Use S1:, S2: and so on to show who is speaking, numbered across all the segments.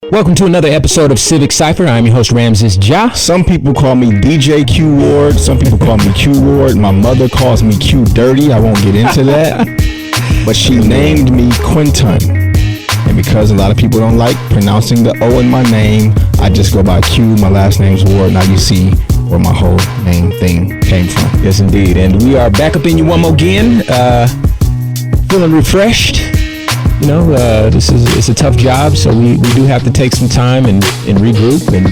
S1: Welcome to another episode of Civic Cipher. I'm your host, Ramses Ja.
S2: Some people call me DJ Q Ward. Some people call me Q Ward. My mother calls me Q Dirty. I won't get into that. But she named me Quinton. And because a lot of people don't like pronouncing the O in my name, I just go by Q. My last name's Ward. Now you see where my whole name thing came from.
S1: Yes, indeed. And we are back up in you one more again. Feeling refreshed. You know, it's a tough job, so we do have to take some time and regroup, and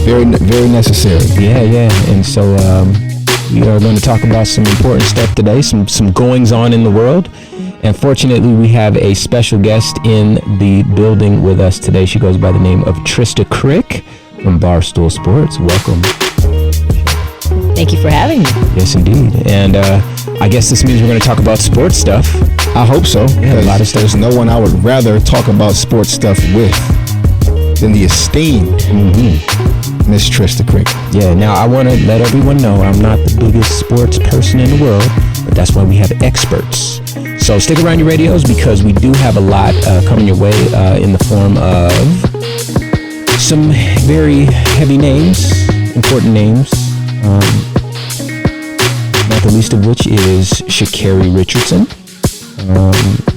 S2: very necessary.
S1: Yeah. And so we are going to talk about some important stuff today, some goings on in the world. And fortunately, we have a special guest in the building with us today. She goes by the name of Trysta Krick from Barstool Sports. Welcome.
S3: Thank you for having me.
S1: Yes, indeed. And I guess this means we're going to talk about sports stuff.
S2: I hope so.
S1: Yeah, a lot of stuff.
S2: There's no one I would rather talk about sports stuff with than the esteemed Miss Trysta Krick.
S1: Yeah, now I want to let everyone know I'm not the biggest sports person in the world, but that's why we have experts. So stick around your radios because we do have a lot coming your way in the form of some very heavy names, important names. Not the least of which is Sha'Carri Richardson,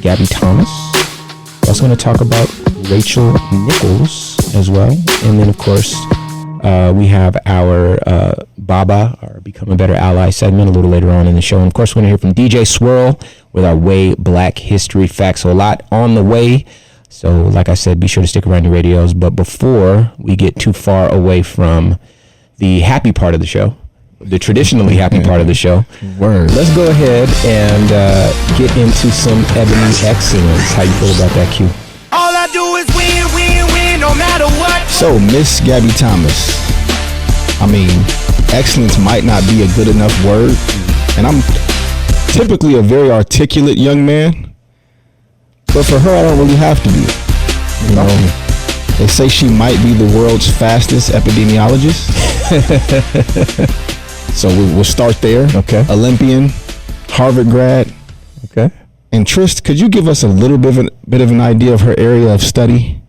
S1: Gabby Thomas. We're also going to talk about Rachel Nichols as well. And then, of course, we have our Baba, our Become a Better Ally segment a little later on in the show. And, of course, we're going to hear from DJ Swirl with our Way Black History Facts. So a lot on the way. So, like I said, be sure to stick around your radios. But before we get too far away from the happy part of the show, the traditionally happy part of the show, let's go ahead and get into some ebony excellence. How you feel about that, Q?
S4: All I do is win, no matter what.
S2: So, Miss Gabby Thomas, I mean, excellence might not be a good enough word, and I'm typically a very articulate young man, but for her, I don't really have to be. You know, they say she might be the world's fastest epidemiologist. So we'll start there.
S1: Okay.
S2: Olympian, Harvard grad.
S1: Okay.
S2: And Tryst, could you give us a little bit of an idea of her area of study?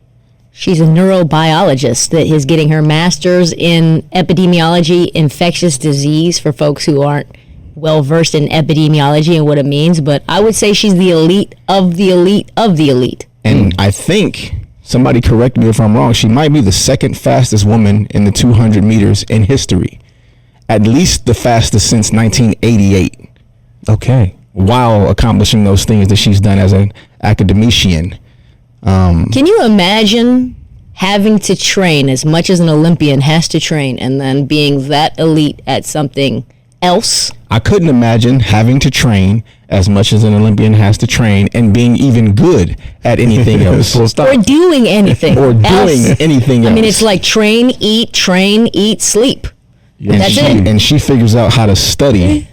S3: She's a neurobiologist that is getting her master's in epidemiology, infectious disease, for folks who aren't well versed in epidemiology and what it means. But I would say she's the elite of the elite of the elite.
S2: And I think, somebody correct me if I'm wrong, she might be the second fastest woman in the 200 meters in history. At least the fastest since 1988.
S1: Okay.
S2: While accomplishing those things that she's done as an academician.
S3: Can you imagine having to train as much as an Olympian has to train and then being that elite at something else?
S2: I couldn't imagine having to train as much as an Olympian has to train and being even good at anything else.
S3: Or doing anything
S2: anything else.
S3: I mean, it's like train, eat, sleep.
S2: And
S3: That's it.
S2: And she figures out how to study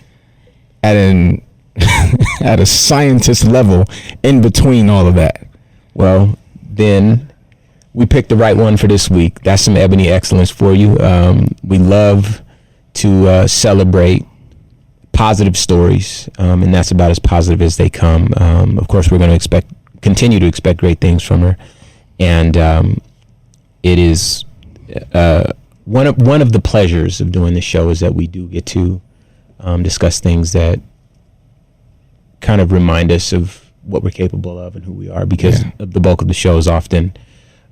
S2: at a scientist level in between all of that.
S1: Well, then we picked the right one for this week. That's some ebony excellence for you. We love to celebrate positive stories, and that's about as positive as they come. Of course, we're going to continue to expect great things from her, and it is one of the pleasures of doing this show is that we do get to discuss things that kind of remind us of what we're capable of and who we are, because the bulk of the show is often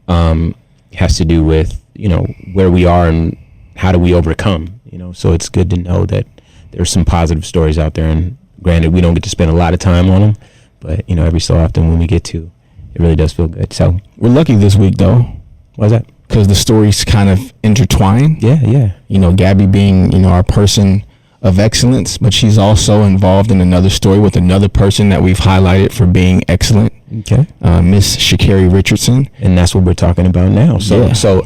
S1: has to do with, you know, where we are and how do we overcome, you know. So it's good to know that there's some positive stories out there, and granted, we don't get to spend a lot of time on them, but, you know, every so often when we get to, it really does feel good. So
S2: we're lucky this week, though.
S1: Why is that?
S2: Because the stories kind of intertwine.
S1: Yeah.
S2: You know, Gabby being, you know, our person of excellence, but she's also involved in another story with another person that we've highlighted for being excellent.
S1: Okay.
S2: Miss Sha'Carri Richardson.
S1: And that's what we're talking about now. So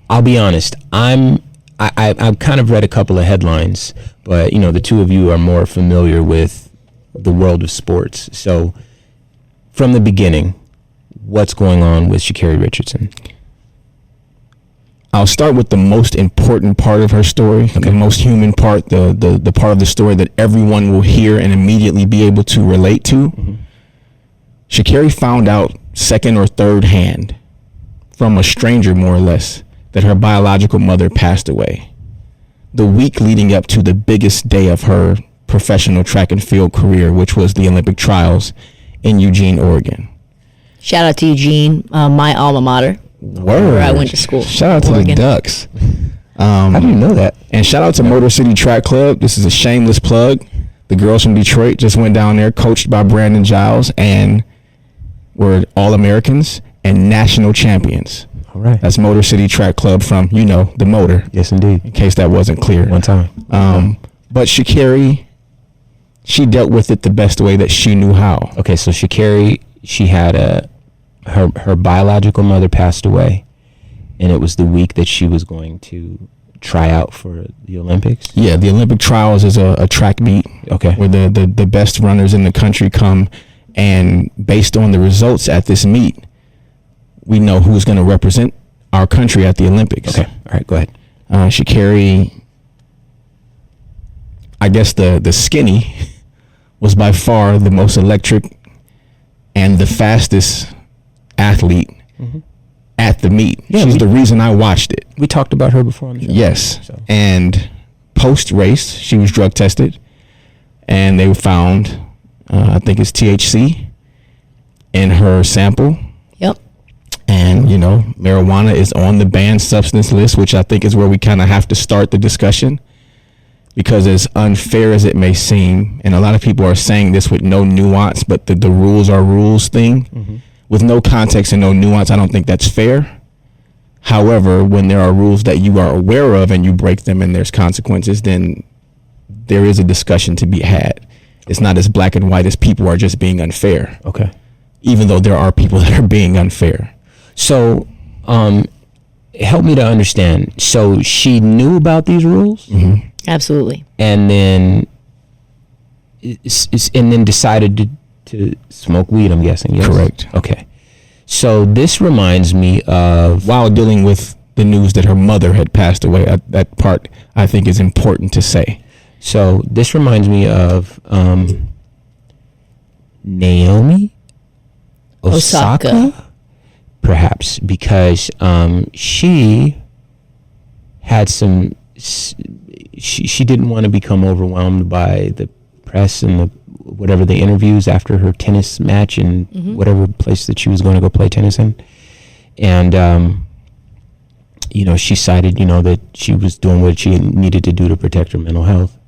S1: I'll be honest. I've kind of read a couple of headlines, but, you know, the two of you are more familiar with the world of sports. So from the beginning, what's going on with Sha'Carri Richardson?
S2: I'll start with the most important part of her story, the most human part, the part of the story that everyone will hear and immediately be able to relate to. Mm-hmm. Sha'Carri found out second or third hand from a stranger, more or less, that her biological mother passed away the week leading up to the biggest day of her professional track and field career, which was the Olympic trials in Eugene, Oregon.
S3: Shout out to Eugene, my alma mater.
S2: Word.
S3: Where I went to school.
S2: Shout out to the Ducks.
S1: How do you know that?
S2: And shout out to Motor City Track Club. This is a shameless plug. The girls from Detroit just went down there, coached by Brandon Giles, and were All-Americans and national champions.
S1: All right.
S2: That's Motor City Track Club from, the motor.
S1: Yes, indeed.
S2: In case that wasn't clear.
S1: One time.
S2: But Sha'Carri, she dealt with it the best way that she knew how.
S1: Okay, so Sha'Carri, she had her biological mother passed away, and it was the week that she was going to try out for the Olympics.
S2: Yeah, the Olympic trials is a track meet.
S1: Okay.
S2: Where the best runners in the country come, and based on the results at this meet, we know who's going to represent our country at the Olympics.
S1: Okay. All right, go ahead.
S2: Sha'Carri, I guess the skinny was by far the most electric and the fastest athlete at the meet.
S1: Yeah,
S2: She's the reason I watched it.
S1: We talked about her before on the show.
S2: Yes.
S1: So.
S2: And post-race, she was drug tested, and they found, I think it's THC in her sample.
S3: Yep.
S2: And, marijuana is on the banned substance list, which I think is where we kind of have to start the discussion. Because as unfair as it may seem, and a lot of people are saying this with no nuance, but the rules are rules thing, with no context and no nuance, I don't think that's fair. However, when there are rules that you are aware of and you break them and there's consequences, then there is a discussion to be had. It's not as black and white as people are just being unfair.
S1: Okay.
S2: Even though there are people that are being unfair.
S1: So, help me to understand. So she knew about these rules?
S2: Mm-hmm.
S3: Absolutely.
S1: And then decided to smoke weed, I'm guessing. Yes?
S2: Correct.
S1: Okay. So this reminds me of,
S2: while dealing with the news that her mother had passed away, that part I think is important to say.
S1: so this reminds me of Naomi Osaka, perhaps, because she had some, she didn't want to become overwhelmed by the press and whatever the interviews after her tennis match in whatever place that she was going to go play tennis in. And, she cited, that she was doing what she needed to do to protect her mental health.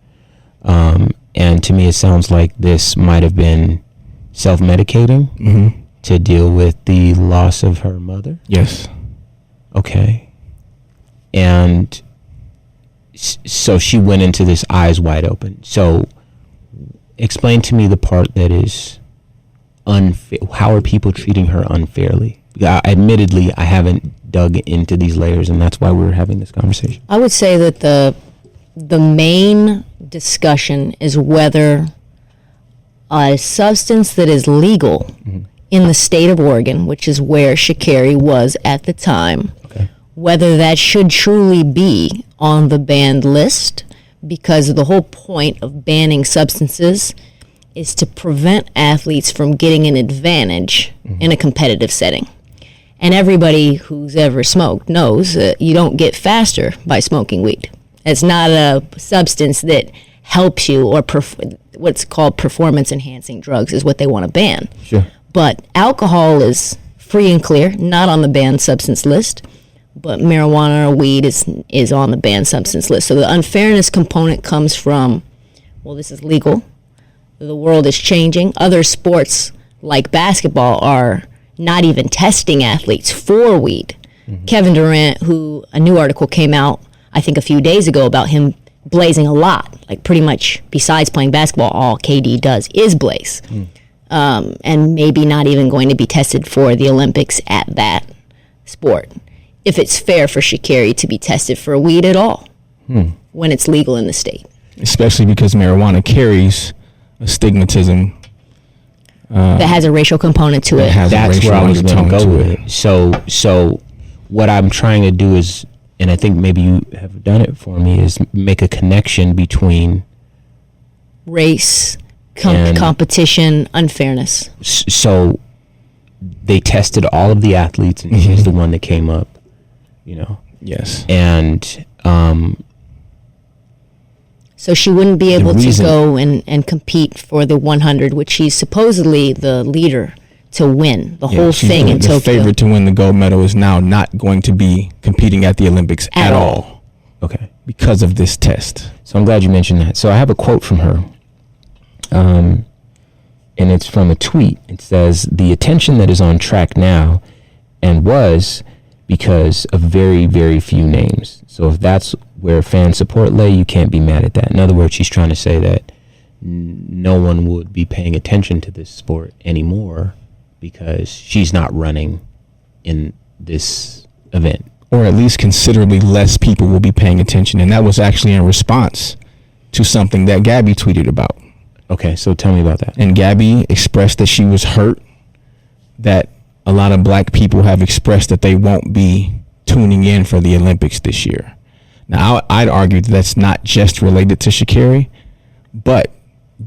S1: And to me, it sounds like this might have been self-medicating to deal with the loss of her mother.
S2: Yes.
S1: Okay. And so she went into this eyes wide open. So explain to me the part that is unfair. How are people treating her unfairly? Admittedly, I haven't dug into these layers, and that's why we're having this conversation.
S3: I would say that the main discussion is whether a substance that is legal in the state of Oregon, which is where Sha'Carri was at the time, whether that should truly be on the banned list, because the whole point of banning substances is to prevent athletes from getting an advantage in a competitive setting. And everybody who's ever smoked knows that you don't get faster by smoking weed. It's not a substance that helps you, or what's called performance-enhancing drugs is what they want to ban.
S1: Sure.
S3: But alcohol is free and clear, not on the banned substance list. But marijuana or weed is on the banned substance list. So the unfairness component comes from, well, this is legal. The world is changing. Other sports like basketball are not even testing athletes for weed. Kevin Durant, who a new article came out, I think a few days ago, about him blazing a lot. Like pretty much besides playing basketball, all KD does is blaze. And maybe not even going to be tested for the Olympics at that sport. If it's fair for Sha'Carri to be tested for weed at all when it's legal in the state.
S2: Especially because marijuana carries a stigmatism.
S3: That has a racial component to it.
S1: That's where I was going to go
S2: to
S1: with it. So what I'm trying to do is, and I think maybe you have done it for me, is make a connection between
S3: Race,
S1: And-
S3: competition, unfairness.
S1: so they tested all of the athletes, and she's the one that came up,
S2: Yes.
S1: And
S3: so she wouldn't be able to
S1: reason-
S3: go and compete for the 100, which she's supposedly the leader to win the whole
S2: she's
S3: thing in
S2: the
S3: Tokyo.
S2: favorite to win the gold medal is now not going to be competing at the Olympics at all
S1: okay.
S2: because of this test.
S1: So I'm glad you mentioned that. So I have a quote from her, and it's from a tweet. It says, "The attention that is on track now and was because of very, very few names. So if that's where fan support lay, you can't be mad at that." In other words, she's trying to say that no one would be paying attention to this sport anymore because she's not running in this event.
S2: Or at least considerably less people will be paying attention. And that was actually in response to something that Gabby tweeted about.
S1: Okay, so tell me about that.
S2: And Gabby expressed that she was hurt that a lot of black people have expressed that they won't be tuning in for the Olympics this year. Now, I'd argue that that's not just related to Sha'Carri, but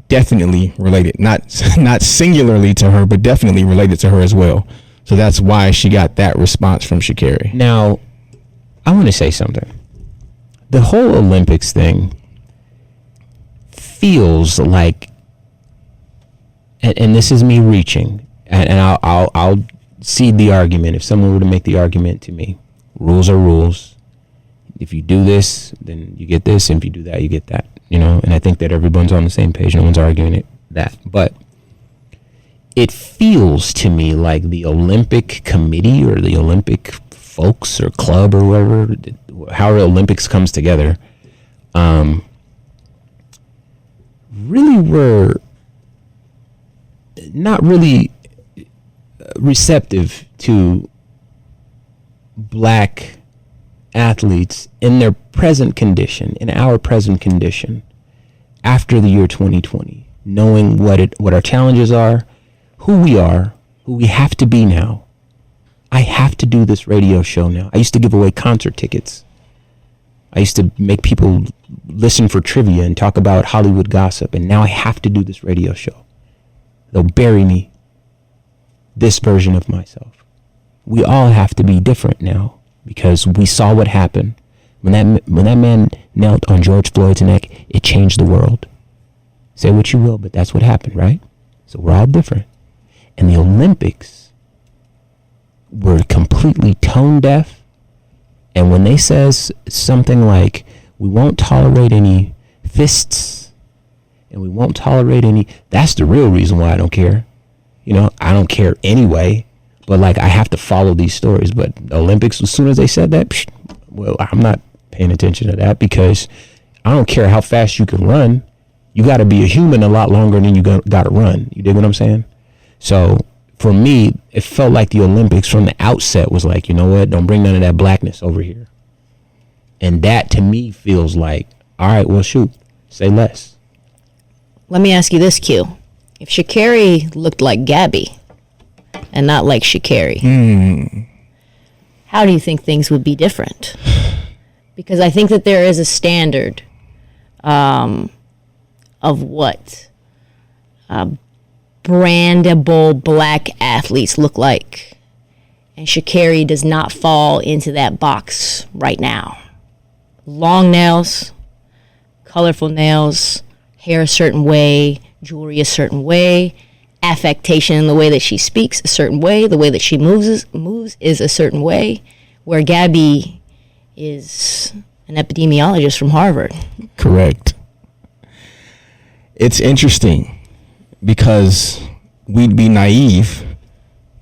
S2: definitely related, not singularly to her, but definitely related to her as well. So that's why she got that response from Sha'Carri.
S1: Now, I want to say something. The whole Olympics thing feels like, and this is me reaching, and I'll cede the argument if someone were to make the argument to me. Rules are rules. If you do this, then you get this, and if you do that, you get that. And I think that everyone's on the same page. No one's arguing that. But it feels to me like the Olympic committee or the Olympic folks or club or whatever, however Olympics comes together, really were not really receptive to black athletes in their present condition, in our present condition, after the year 2020, knowing what our challenges are, who we have to be now. I have to do this radio show now. I used to give away concert tickets. I used to make people listen for trivia and talk about Hollywood gossip, and now I have to do this radio show. They'll bury me, this version of myself. We all have to be different now because we saw what happened. When that man knelt on George Floyd's neck, it changed the world. Say what you will, but that's what happened, right? So we're all different. And the Olympics were completely tone deaf. And when they says something like, we won't tolerate any fists and we won't tolerate any, that's the real reason why I don't care. I don't care anyway, but I have to follow these stories. But the Olympics, as soon as they said that, well, I'm not paying attention to that because I don't care how fast you can run. You got to be a human a lot longer than you got to run. You dig what I'm saying? So for me, it felt like the Olympics from the outset was like, you know what? Don't bring none of that blackness over here. And that to me feels like, all right, well, shoot, say less.
S3: Let me ask you this, Q. If Sha'Carri looked like Gabby and not like Sha'Carri, how do you think things would be different? Because I think that there is a standard of what brandable black athletes look like. And Sha'Carri does not fall into that box right now. Long nails, colorful nails, hair a certain way, jewelry a certain way, affectation in the way that she speaks a certain way, the way that she moves is a certain way, where Gabby is an epidemiologist from Harvard.
S2: Correct. It's interesting because we'd be naive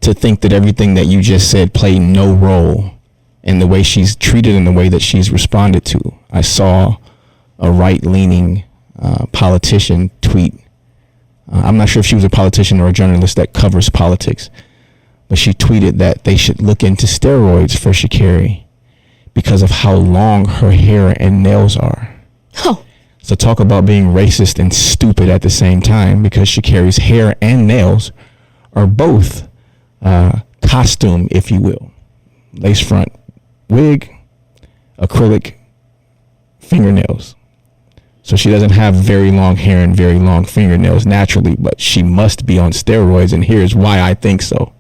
S2: to think that everything that you just said played no role in the way she's treated and the way that she's responded to. I saw a right-leaning politician tweet. I'm not sure if she was a politician or a journalist that covers politics, but she tweeted that they should look into steroids for Sha'Carri because of how long her hair and nails are.
S3: Oh.
S2: So talk about being racist and stupid at the same time, because Sha'Carri's hair and nails are both costume, if you will. Lace front wig, acrylic fingernails. So she doesn't have very long hair and very long fingernails naturally, but she must be on steroids, and here's why I think so.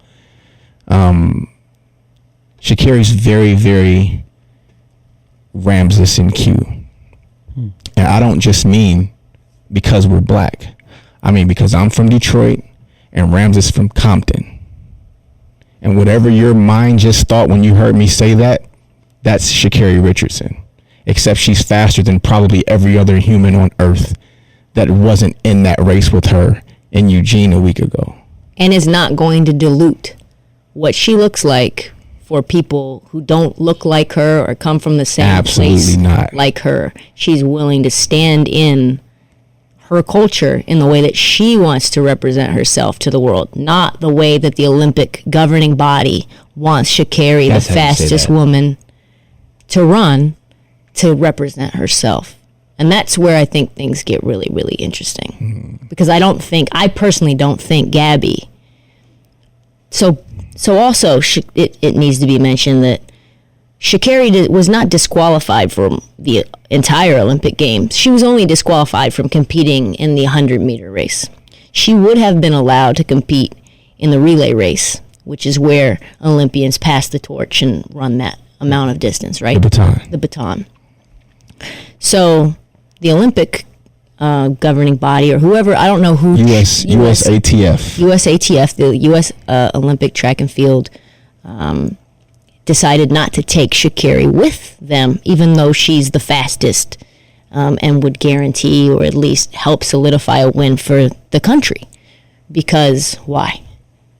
S2: Sha'Carri's very, very Ramses and Q. And I don't just mean because we're black. I mean because I'm from Detroit and Ramses from Compton. And whatever your mind just thought when you heard me say that, that's Sha'Carri Richardson. Except she's faster than probably every other human on earth that wasn't in that race with her in Eugene a week ago.
S3: And is not going to dilute what she looks like for people who don't look like her or come from the same place like her. She's willing to stand in her culture in the way that she wants to represent herself to the world, not the way that the Olympic governing body wants Sha'Carri, the fastest woman, to run to represent herself. And that's where I think things get really, really interesting. Because I personally don't think Gabby. So also, it needs to be mentioned that Sha'Carri was not disqualified from the entire Olympic Games. She was only disqualified from competing in the 100-meter race. She would have been allowed to compete in the relay race, which is where Olympians pass the torch and run that amount of distance, right? The baton. So the Olympic governing body or whoever, I don't know who. USATF, the U.S. Olympic Track and Field, decided not to take Sha'Carri with them, even though she's the fastest and would guarantee or at least help solidify a win for the country. Because why?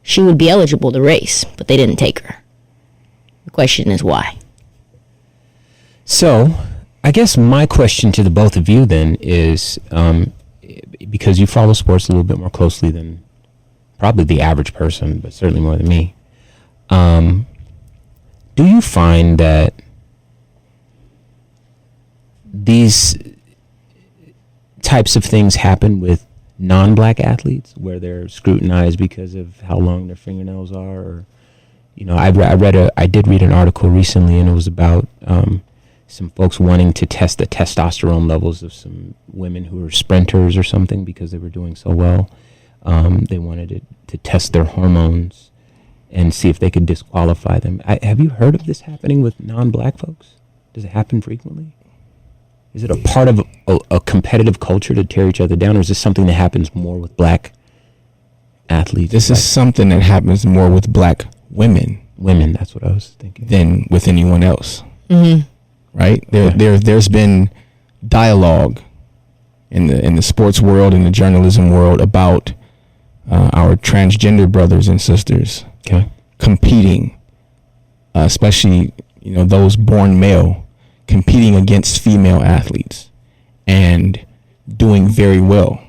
S3: She would be eligible to race, but they didn't take her. The question is why?
S1: So, I guess my question to the both of you then is, because you follow sports a little bit more closely than probably the average person, but certainly more than me, do you find that these types of things happen with non-black athletes where they're scrutinized because of how long their fingernails are? Or, I did read an article recently, and it was about some folks wanting to test the testosterone levels of some women who were sprinters or something because they were doing so well. They wanted to test their hormones and see if they could disqualify them. Have you heard of this happening with non-black folks? Does it happen frequently? Is it a part of a competitive culture to tear each other down, or is this something that happens more with black athletes?
S2: This is something that happens more with black women.
S1: Women, that's what I was thinking.
S2: Than with anyone else.
S3: Mm-hmm.
S2: Right? There's been dialogue in the sports world, in the journalism world about our transgender brothers and sisters competing, especially those born male, competing against female athletes and doing very well.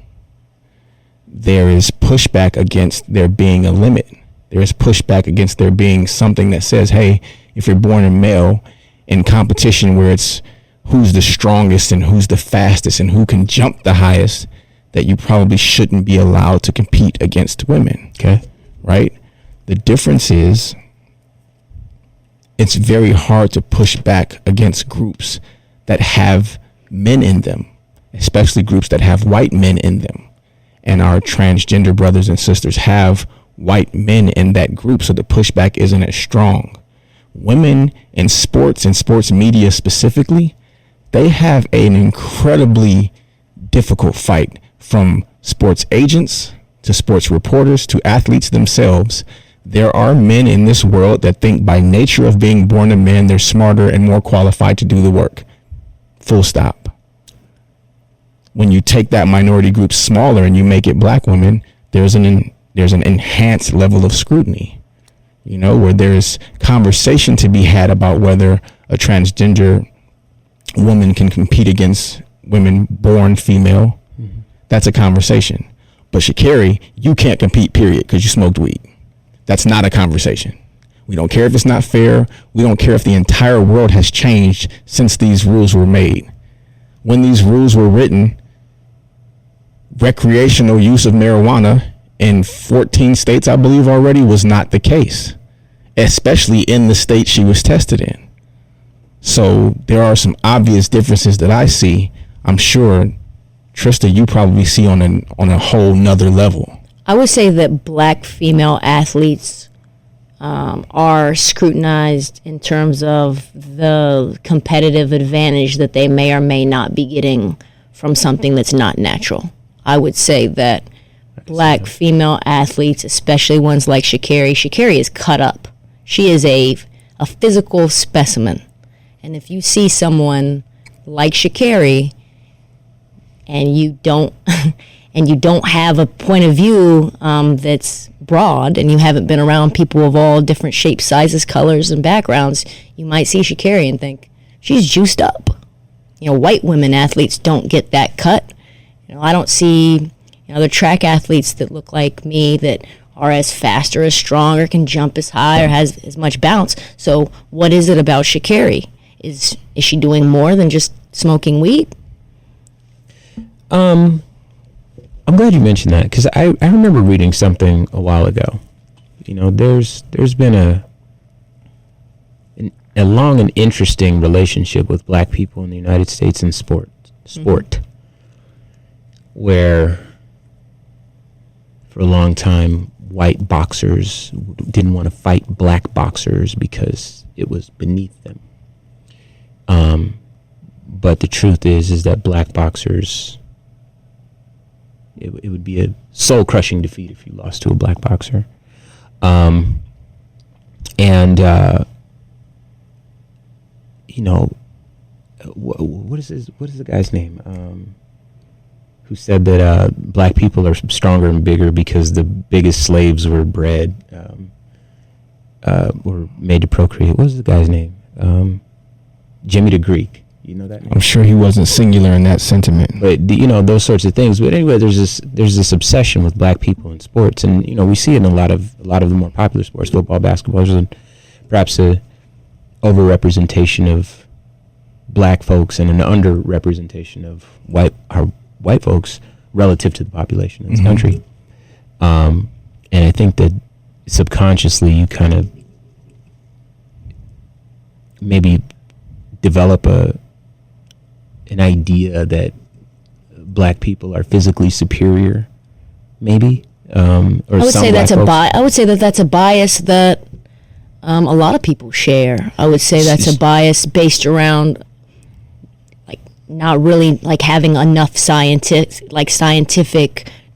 S2: There is pushback against there being a limit. There is pushback against there being something that says, hey, if you're born a male in competition where it's who's the strongest and who's the fastest and who can jump the highest, that you probably shouldn't be allowed to compete against women. Right? The difference is it's very hard to push back against groups that have men in them, especially groups that have white men in them. And our transgender brothers and sisters have white men in that group, so the pushback isn't as strong. Women in sports and sports media specifically, they have an incredibly difficult fight, from sports agents to sports reporters to athletes themselves. There are men in this world that think by nature of being born a man, they're smarter and more qualified to do the work. Full stop. When you take that minority group smaller and you make it black women, there's an enhanced level of scrutiny, where there's conversation to be had about whether a transgender woman can compete against women born female. Mm-hmm. That's a conversation. But Sha'Carri, you can't compete, period, because you smoked weed. That's not a conversation. We don't care if it's not fair. We don't care if the entire world has changed since these rules were made. When these rules were written, recreational use of marijuana in 14 states, I believe already, was not the case, especially in the state she was tested in. So there are some obvious differences that I see. I'm sure, Trysta, you probably see on a whole nother level.
S3: I would say that black female athletes are scrutinized in terms of the competitive advantage that they may or may not be getting from something that's not natural. I would say that black female athletes, especially ones like Sha'Carri is cut up. She is a physical specimen. And if you see someone like Sha'Carri and you don't and you don't have a point of view that's broad, and you haven't been around people of all different shapes, sizes, colors, and backgrounds, you might see Sha'Carri and think, she's juiced up. White women athletes don't get that cut. I don't see other track athletes that look like me that are as fast or as strong or can jump as high or has as much bounce. So what is it about Sha'Carri? Is she doing more than just smoking weed?
S1: I'm glad you mentioned that, because I remember reading something a while ago. There's been a long and interesting relationship with black people in the United States in sport, where for a long time white boxers didn't want to fight black boxers because it was beneath them. But the truth is that black boxers, it would be a soul-crushing defeat if you lost to a black boxer. What is the guy's name? Who said that black people are stronger and bigger because the biggest slaves were bred, were made to procreate. What was the guy's name? Jimmy the Greek. You know that name?
S2: I'm sure he wasn't singular in that sentiment.
S1: But those sorts of things. But anyway, there's this obsession with black people in sports, and we see it in a lot of the more popular sports, football, basketball. There's perhaps a overrepresentation of black folks and an underrepresentation of white folks relative to the population in this country. And I think that subconsciously you kind of maybe develop an idea that black people are physically superior, maybe. I would say that's a bias that a lot of people share. I would say that's a bias based around not really having enough scientific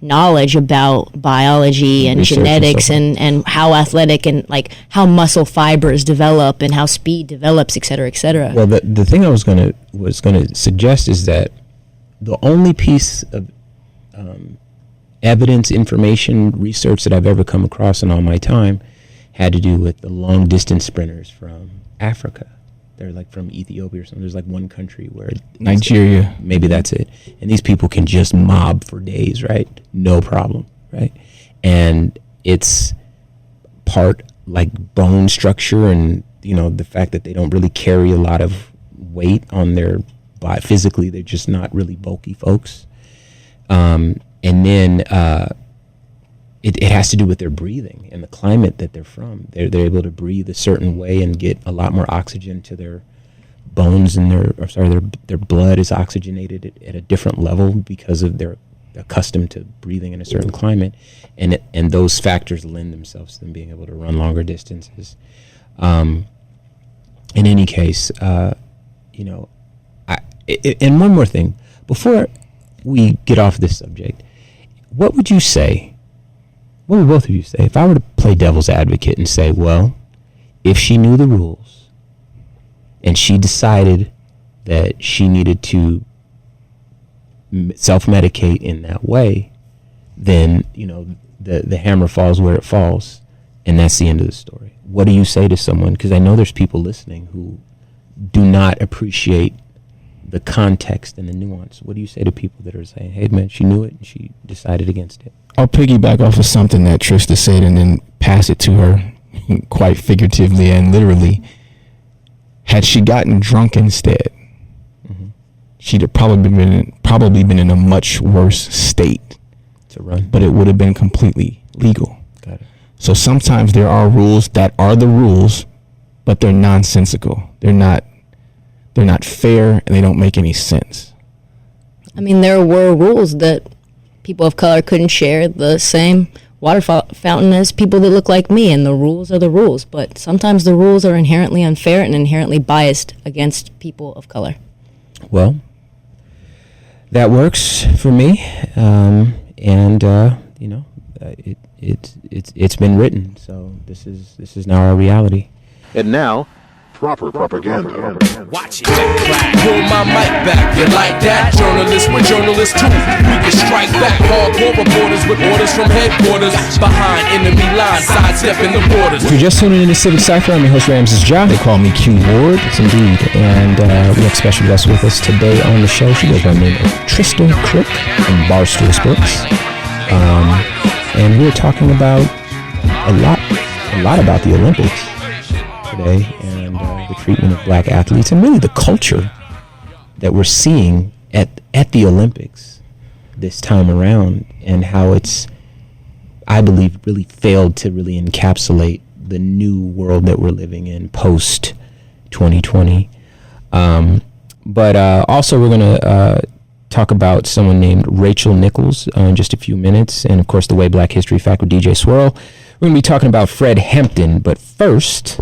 S1: knowledge about biology and research genetics and how athletic and how muscle fibers develop and how speed develops, et cetera, et cetera. Well, the thing I was gonna suggest is that the only piece of evidence, information, research that I've ever come across in all my time had to do with the long distance sprinters from Africa. They're from Ethiopia or something. There's one country where
S2: Nigeria.
S1: Maybe that's it. And these people can just mob for days, right? No problem, right? And it's part bone structure and, the fact that they don't really carry a lot of weight on their body. Physically, they're just not really bulky folks. And then it has to do with their breathing and the climate that they're from. They're able to breathe a certain way and get a lot more oxygen to their bones, and their blood is oxygenated at a different level because of they're accustomed to breathing in a certain climate, and those factors lend themselves to them being able to run longer distances. In any case, and one more thing before we get off this subject, what would you say? What would both of you say if I were to play devil's advocate and say, well, if she knew the rules and she decided that she needed to self-medicate in that way, then, the hammer falls where it falls, and that's the end of the story. What do you say to someone? Because I know there's people listening who do not appreciate the context and the nuance. What do you say to people that are saying, hey, man, she knew it and she decided against it?
S2: I'll piggyback off of something that Trysta said and then pass it to her quite figuratively and literally. Had she gotten drunk instead, she'd have probably been in a much worse state
S1: to run, but
S2: it would have been completely legal.
S1: Got it.
S2: So sometimes there are rules that are the rules, but they're nonsensical. They're not fair, and they don't make any sense.
S3: I mean, there were rules that people of color couldn't share the same fountain as people that look like me, and the rules are the rules. But sometimes the rules are inherently unfair and inherently biased against people of color.
S1: Well, that works for me, it's been written, so this is now our reality.
S5: And now, proper propaganda.
S4: Watch it. Pull my mic back, you like that? Journalists with journalists too. We can strike back. Hardcore reporters with orders from headquarters. Behind enemy lines, sidestepping the borders.
S1: If you're just tuning in to Civic Cipher, I'm your host Ramses Ja.
S2: They call me Q Ward.
S1: Yes, indeed. And we have special guests with us today on the show. She goes by the name of Trysta Krick from Barstool Sports. And we're talking about a lot about the Olympics today, and the treatment of black athletes, and really the culture that we're seeing at the Olympics this time around, and how it's, I believe, really failed to really encapsulate the new world that we're living in post 2020. But also we're going to talk about someone named Rachel Nichols in just a few minutes, and of course the Way Black History Fact with DJ Swirl. We're going to be talking about Fred Hampton, but first,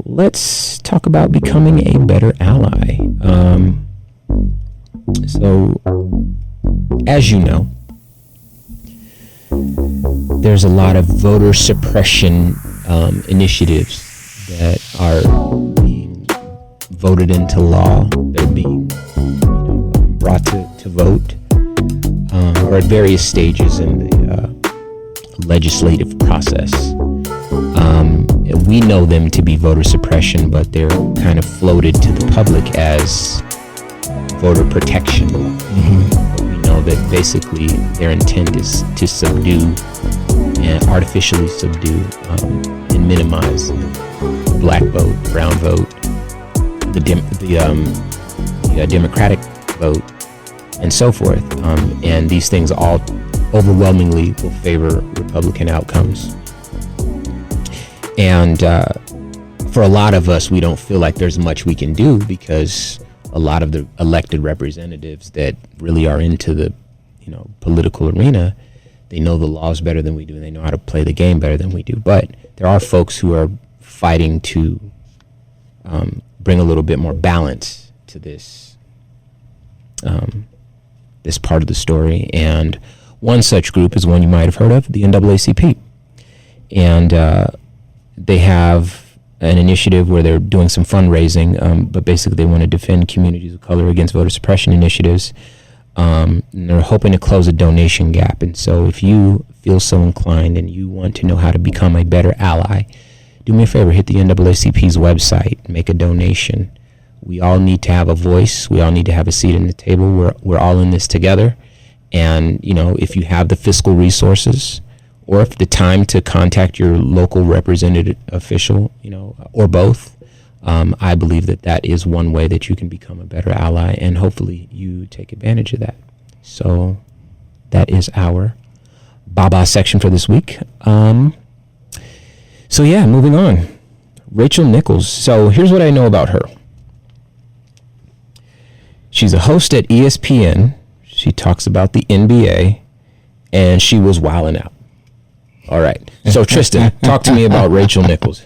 S1: let's talk about becoming a better ally. So, as you know, there's a lot of voter suppression initiatives that are being voted into law. They're being brought to vote, or at various stages in the legislative process. We know them to be voter suppression, but they're kind of floated to the public as voter protection. But we know that basically their intent is to subdue and artificially subdue and minimize the black vote, brown vote, the Democratic vote, and so forth. And these things all overwhelmingly will favor Republican outcomes. And for a lot of us, we don't feel like there's much we can do, because a lot of the elected representatives that really are into the political arena, they know the laws better than we do, and they know how to play the game better than we do. But there are folks who are fighting to bring a little bit more balance to this this part of the story. And one such group is one you might have heard of, the NAACP. And they have an initiative where they're doing some fundraising, but basically they want to defend communities of color against voter suppression initiatives. And they're hoping to close a donation gap. And so if you feel so inclined and you want to know how to become a better ally, do me a favor, hit the NAACP's website, make a donation. We all need to have a voice. We all need to have a seat at the table. We're all in this together. And, if you have the fiscal resources, or if the time to contact your local representative official, or both, I believe that is one way that you can become a better ally, and hopefully you take advantage of that. So that is our Baba section for this week. So yeah, moving on. Rachel Nichols. So here's what I know about her. She's a host at ESPN. She talks about the NBA, and she was wilding out. All right. So Tristan, talk to me about Rachel Nichols.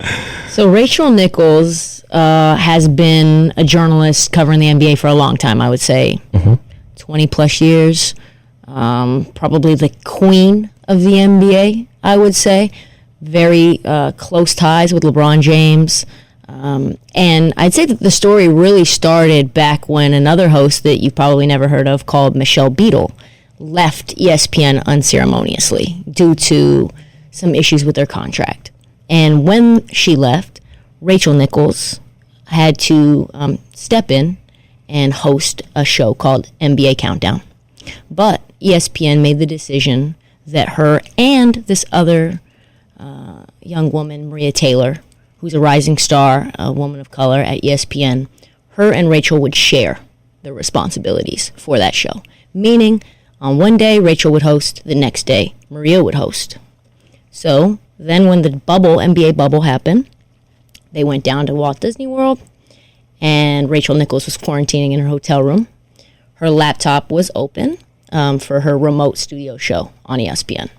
S3: So Rachel Nichols has been a journalist covering the NBA for a long time, I would say. 20 plus years. Probably the queen of the NBA, I would say. Very close ties with LeBron James. And I'd say that the story really started back when another host that you've probably never heard of, called Michelle Beadle, left ESPN unceremoniously due to some issues with their contract. And when she left, Rachel Nichols had to step in and host a show called NBA Countdown. But ESPN made the decision that her and this other young woman, Maria Taylor, who's a rising star, a woman of color at ESPN, her and Rachel would share the responsibilities for that show. Meaning, on one day, Rachel would host, the next day, Maria would host. So then when the NBA bubble happened, they went down to Walt Disney World, and Rachel Nichols was quarantining in her hotel room. Her laptop was open for her remote studio show on ESPN.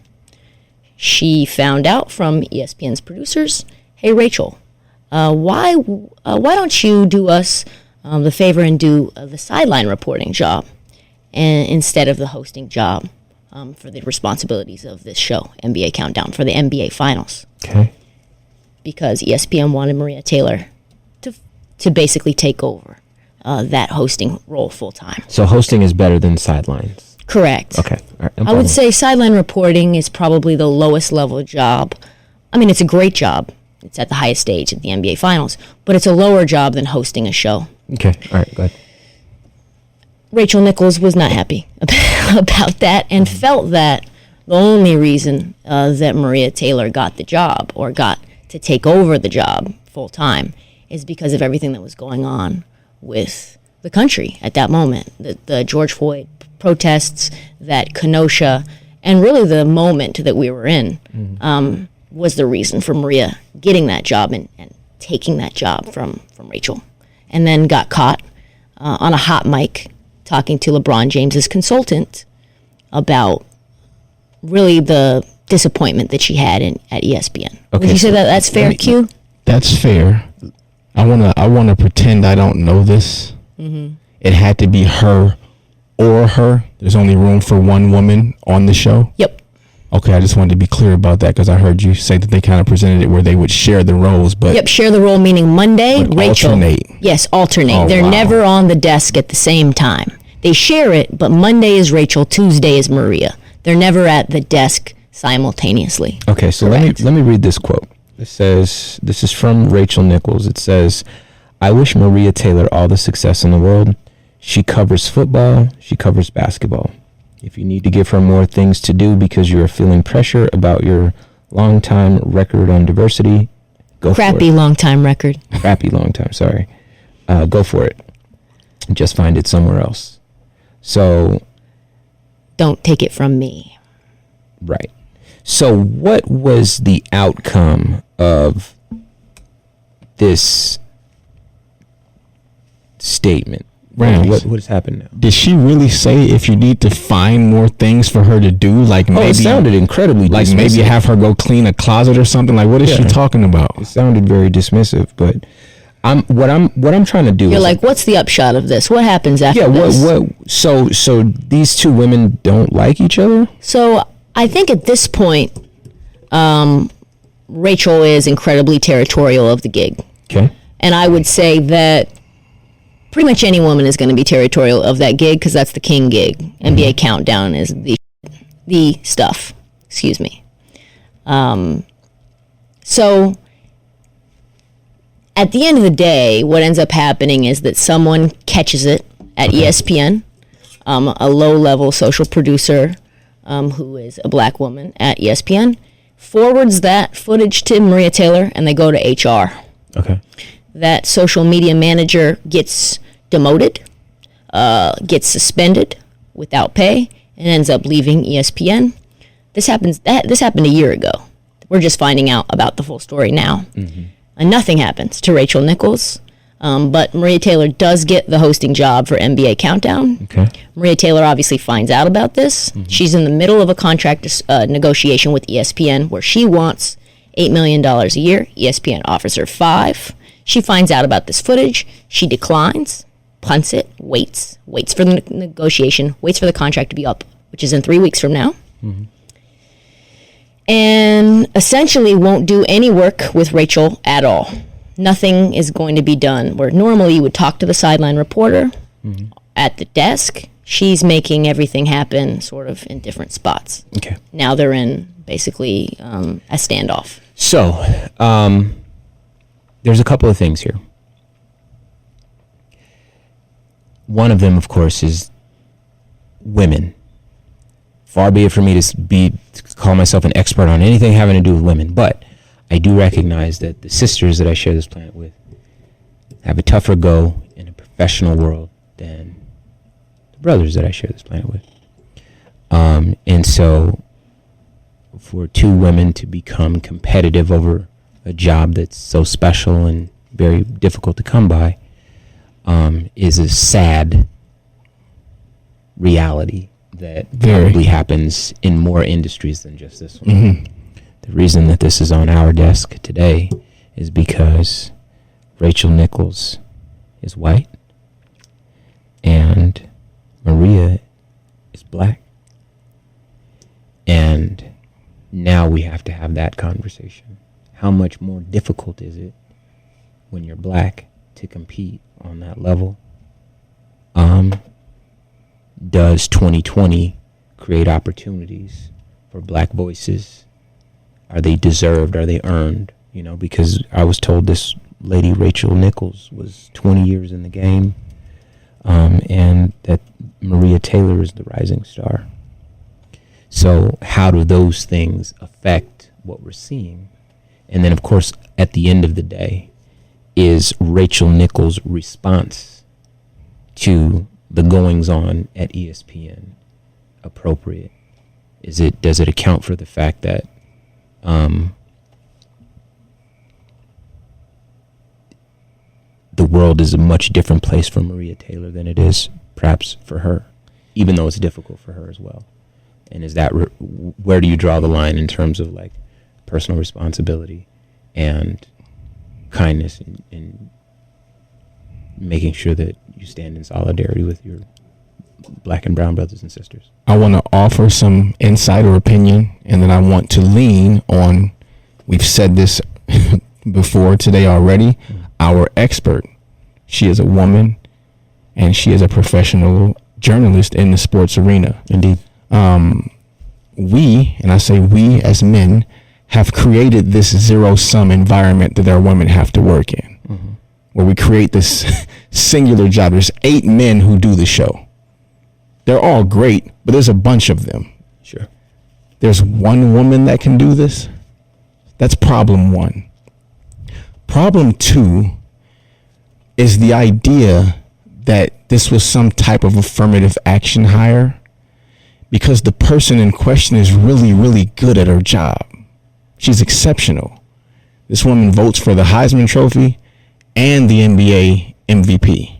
S3: she found out from ESPN's producers, hey, Rachel, why don't you do us the favor and do the sideline reporting job instead of the hosting job for the responsibilities of this show, NBA Countdown, for the NBA Finals.
S1: Okay.
S3: Because ESPN wanted Maria Taylor to basically take over that hosting role full time.
S1: So hosting is better than sidelines.
S3: Correct.
S1: Okay. All right, no
S3: I
S1: problem.
S3: would say sideline reporting is probably the lowest level job. I mean, it's a great job. It's at the highest stage at the NBA Finals, but it's a lower job than hosting a show.
S1: Okay. All right. Go ahead.
S3: Rachel Nichols was not happy about that and felt that the only reason that Maria Taylor got the job or got to take over the job full time is because of everything that was going on with the country at that moment. The George Floyd protests, that Kenosha, and really the moment that we were in was the reason for Maria getting that job and taking that job from Rachel. And then got caught on a hot mic talking to LeBron James's consultant about really the disappointment that she had at ESPN.
S1: Okay,
S3: Would you say
S1: so
S3: that's fair, Q?
S2: That's fair. I wanna pretend I don't know this. It had to be her or her. There's only room for one woman on the show.
S3: Yep.
S2: Okay, I just wanted to be clear about that because I heard you say that they kind of presented it where they would share the roles, but
S3: Yep, share the role, meaning Monday,
S2: But
S3: Rachel.
S2: alternate.
S3: Yes, alternate.
S2: Oh,
S3: They're
S2: wow.
S3: never on the desk at the same time. They share it, but Monday is Rachel, Tuesday is Maria. They're never at the desk simultaneously.
S1: Okay, so
S3: Correct.
S1: let me read this quote. It says, this is from Rachel Nichols. It says, I wish Maria Taylor all the success in the world. She covers football. She covers basketball. If you need to give her more things to do because you are feeling pressure about your long-time record on diversity, go
S3: Crappy
S1: for it.
S3: long time record.
S1: Crappy long time, sorry. Go for it. Just find it somewhere else. So,
S3: Don't take it from me.
S1: right. So what was the outcome of this statement?
S2: Rams.
S1: What has happened now?
S2: did she really say if you need to find more things for her to do, like maybe
S1: It sounded incredibly
S2: like
S1: dismissive.
S2: maybe have her go clean a closet or something? Like what is she
S1: Yeah.
S2: talking about?
S1: It sounded very dismissive, but what I'm trying to do
S3: You're
S1: is
S3: like, what's the upshot of this? What happens after
S1: yeah,
S3: this?
S1: so these two women don't like each other?
S3: So I think at this point, Rachel is incredibly territorial of the gig.
S1: Okay.
S3: And I would say that pretty much any woman is going to be territorial of that gig because that's the king gig. NBA Countdown is the stuff. Excuse me. So at the end of the day, what ends up happening is that someone catches it at ESPN, a low-level social producer who is a black woman at ESPN, forwards that footage to Maria Taylor, and they go to HR.
S1: Okay.
S3: That social media manager gets demoted, gets suspended without pay, and ends up leaving ESPN. This happened a year ago. We're just finding out about the full story now. And nothing happens to Rachel Nichols. But Maria Taylor does get the hosting job for NBA Countdown.
S1: Okay.
S3: Maria Taylor obviously finds out about this. She's in the middle of a contract negotiation with ESPN where she wants $8 million a year. ESPN offers her $5 million. She finds out about this footage. She declines, punts it, waits for the negotiation, waits for the contract to be up, which is in 3 weeks from now. And essentially won't do any work with Rachel at all. Nothing is going to be done. Where normally you would talk to the sideline reporter at the desk, she's making everything happen sort of in different spots.
S1: Okay.
S3: Now they're in basically a standoff.
S1: So, there's a couple of things here. One of them, of course, is women. Far be it for me to call myself an expert on anything having to do with women, but I do recognize that the sisters that I share this planet with have a tougher go in a professional world than the brothers that I share this planet with. And so for two women to become competitive over a job that's so special and very difficult to come by is a sad reality that
S2: Very.
S1: probably happens in more industries than just this one. The reason that this is on our desk today is because Rachel Nichols is white and Maria is black. And now we have to have that conversation. How much more difficult is it when you're black to compete on that level? Does 2020 create opportunities for black voices? Are they deserved? Are they earned? You know, because I was told this lady, Rachel Nichols, was 20 years in the game, and that Maria Taylor is the rising star. So how do those things affect what we're seeing? And then, of course, at the end of the day, is Rachel Nichols' response to the goings-on at ESPN appropriate? Does it account for the fact that the world is a much different place for Maria Taylor than it is perhaps for her, even though it's difficult for her as well? And is that where do you draw the line in terms of like personal responsibility and kindness and making sure that you stand in solidarity with your black and brown brothers and sisters?
S2: I want to offer some insight or opinion, and then I want to lean on, we've said this before today already, our expert. She is a woman, and she is a professional journalist in the sports arena.
S1: Indeed.
S2: We, and I say we as men, have created this zero-sum environment that our women have to work in, where we create this singular job. There's 8 men who do the show. They're all great, but there's a bunch of them.
S1: Sure.
S2: There's one woman that can do this. That's problem 1. Problem 2 is the idea that this was some type of affirmative action hire because the person in question is really, really good at her job. She's exceptional. This woman votes for the Heisman Trophy and the NBA MVP.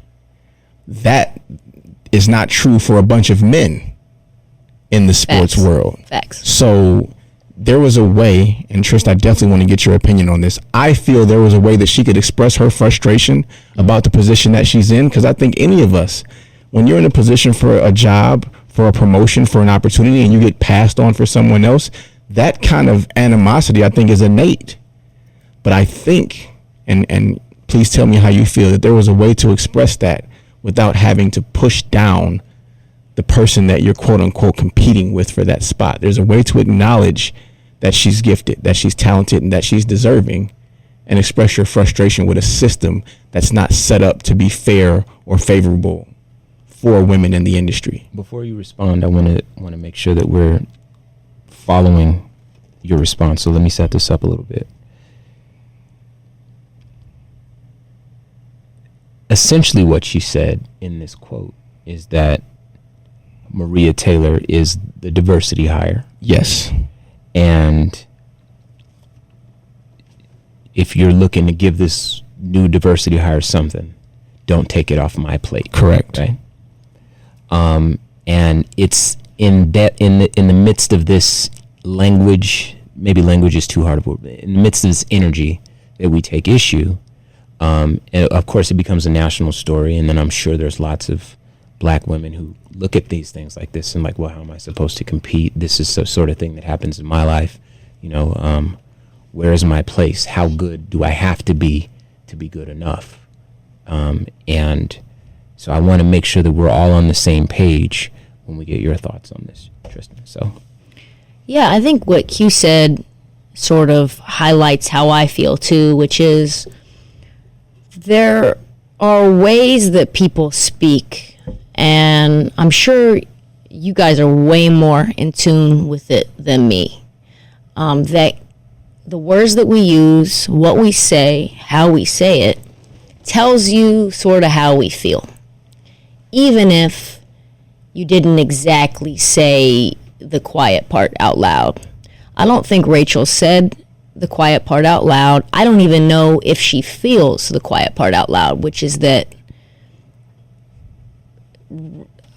S2: That is not true for a bunch of men in the sports world.
S3: Facts.
S2: So there was a way, and Trysta, I definitely want to get your opinion on this. I feel there was a way that she could express her frustration about the position that she's in, because I think any of us, when you're in a position for a job, for a promotion, for an opportunity, and you get passed on for someone else, that kind of animosity, I think, is innate. But I think, and please tell me how you feel, that there was a way to express that without having to push down the person that you're quote unquote competing with for that spot. There's a way to acknowledge that she's gifted, that she's talented, and that she's deserving, and express your frustration with a system that's not set up to be fair or favorable for women in the industry.
S1: Before you respond, I want to make sure that we're following your response. So let me set this up a little bit. Essentially what she said in this quote is that Maria Taylor is the diversity hire.
S2: Yes.
S1: And if you're looking to give this new diversity hire something, don't take it off my plate.
S2: Correct.
S1: Right? And it's in the midst of this language, maybe language is too hard of a word, in the midst of this energy that we take issue, and of course it becomes a national story, and then I'm sure there's lots of black women who look at these things like this and like, well, how am I supposed to compete? This is the sort of thing that happens in my life. You know, where is my place? How good do I have to be good enough? And so I want to make sure that we're all on the same page when we get your thoughts on this, Tristan. So,
S3: yeah, I think what Q said sort of highlights how I feel too, which is there are ways that people speak, and I'm sure you guys are way more in tune with it than me. That the words that we use, what we say, how we say it, tells you sort of how we feel. Even if you didn't exactly say the quiet part out loud. I don't think Rachel said the quiet part out loud. I don't even know if she feels the quiet part out loud, which is that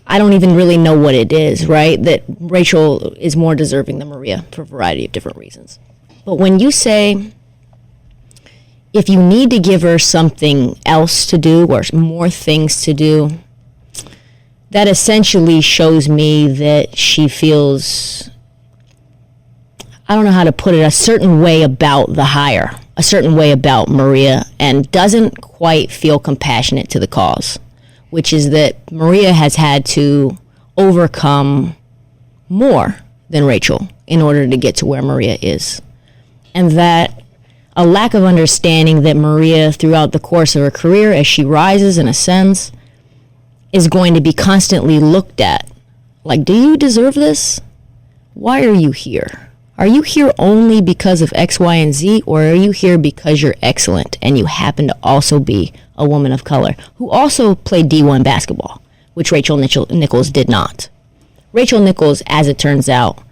S3: I don't even really know what it is, right? That Rachel is more deserving than Maria for a variety of different reasons. But when you say, if you need to give her something else to do or more things to do, that essentially shows me that she feels, I don't know how to put it, a certain way about the hire, a certain way about Maria, and doesn't quite feel compassionate to the cause, which is that Maria has had to overcome more than Rachel in order to get to where Maria is. And that a lack of understanding that Maria, throughout the course of her career, as she rises and ascends, is going to be constantly looked at. Like, do you deserve this? Why are you here? Are you here only because of X, Y, and Z, or are you here because you're excellent and you happen to also be a woman of color who also played D1 basketball, which Rachel Nichols did not? Rachel Nichols, as it turns out,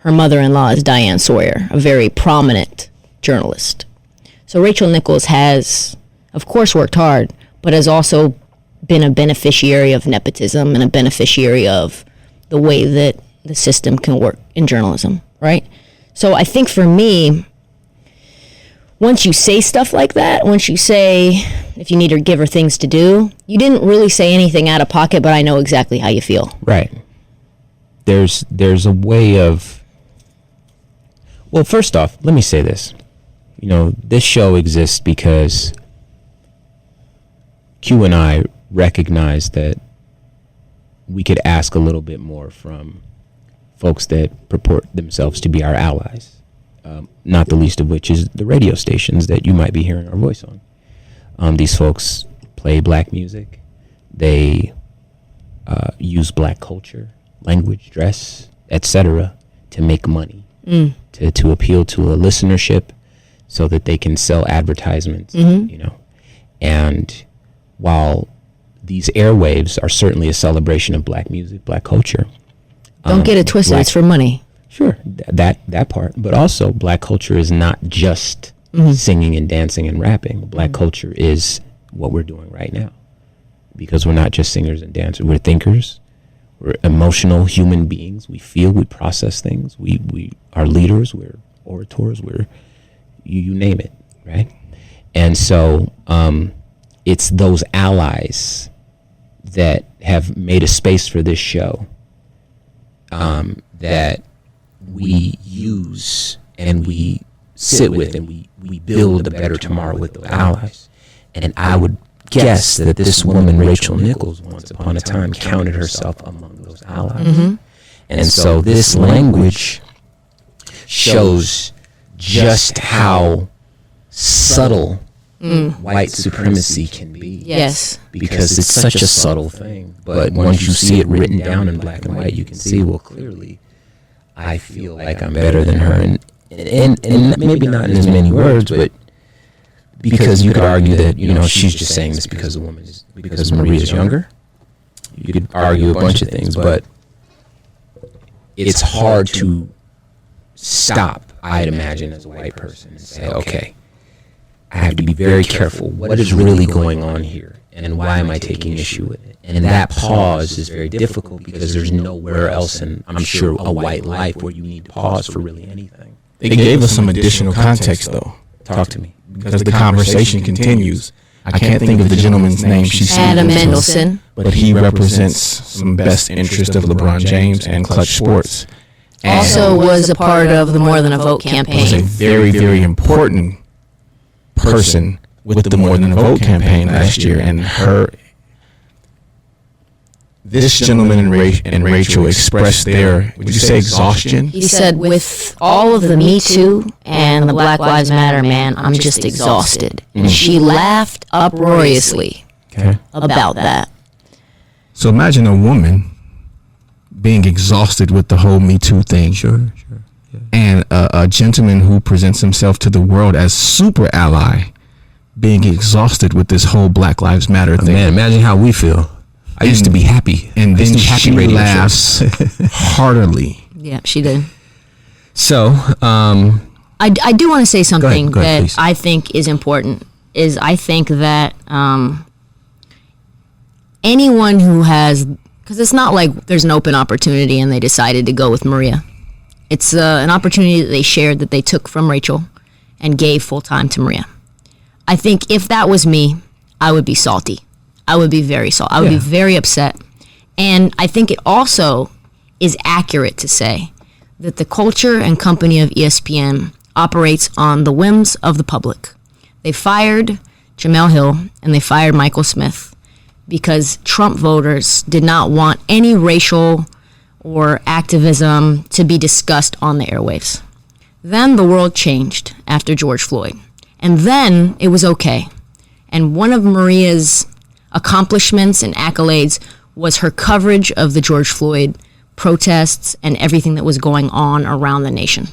S3: her mother-in-law is Diane Sawyer, a very prominent journalist. So Rachel Nichols has, of course, worked hard, but has also been a beneficiary of nepotism and a beneficiary of the way that the system can work in journalism, right? So I think for me, once you say stuff like that, once you say, if you need to give her things to do, you didn't really say anything out of pocket, but I know exactly how you feel.
S1: Right. There's a way of, well, first off, let me say this. You know, this show exists because Q and I recognized that we could ask a little bit more from folks that purport themselves to be our allies, not the least of which is the radio stations that you might be hearing our voice on. These folks play black music. They use black culture, language, dress, etc. to make money, to appeal to a listenership so that they can sell advertisements, you know. And while these airwaves are certainly a celebration of black music, black culture.
S3: Don't get it twisted, it's for money.
S1: Sure, that part. But also, black culture is not just singing and dancing and rapping. Black culture is what we're doing right now. Because we're not just singers and dancers. We're thinkers. We're emotional human beings. We feel, we process things. We are leaders. We're orators. We're, you name it, right? And so it's those allies that have made a space for this show that we use and we sit with and we build a better tomorrow with those allies. And I would guess that this woman, Rachel Nichols, once upon a time counted herself among those allies. And so this language shows just how subtle white supremacy can be.
S3: Yes.
S1: Because it's such a subtle thing. But once you see it written down in black and white, you can see, well, clearly, I feel like I'm better than her. And maybe not in as many words, but because you could argue that, you know, she's just saying this because the woman is, because Maria's younger. You could argue a bunch of things, but it's hard to stop, I'd imagine, as a white person and say, okay, I have to be very careful. What is really going on here? And why am I taking issue with it? And that pause is very difficult because there's nowhere else in, I'm sure, a white life where you need to pause for really anything.
S2: They gave us some additional context, though.
S1: Talk to me.
S2: Because the conversation continues. I can't think of the gentleman's name. She's
S3: Adam Mendelson.
S2: But he represents some best interest of LeBron James and Clutch Sports. And
S3: Also was a part of the More Than a Vote
S2: was a
S3: campaign.
S2: very, very important person with the More Than a Vote campaign last year. And this gentleman and Rachel expressed their, would you say, exhaustion?
S3: He said, with all of the Me Too and the Black Lives Matter, man, I'm just exhausted. And she laughed uproariously about that.
S2: So imagine a woman being exhausted with the whole Me Too thing.
S1: Sure. Yeah.
S2: And a gentleman who presents himself to the world as super ally being exhausted with this whole Black Lives Matter thing.
S1: Man, imagine how we feel. I used to be happy.
S2: And then she
S1: radio
S2: laughs heartily.
S3: Yeah, she did.
S1: So,
S3: I do want to say something
S1: go ahead,
S3: that
S1: please.
S3: I think is important. Is I think that anyone who has, because it's not like there's an open opportunity and they decided to go with Maria. It's an opportunity that they shared that they took from Rachel and gave full time to Maria. I think if that was me, I would be salty. I would be very salty. I would be very upset. And I think it also is accurate to say that the culture and company of ESPN operates on the whims of the public. They fired Jemele Hill and they fired Michael Smith because Trump voters did not want any racial or activism to be discussed on the airwaves. Then the world changed after George Floyd. And then it was okay. And one of Maria's accomplishments and accolades was her coverage of the George Floyd protests and everything that was going on around the nation.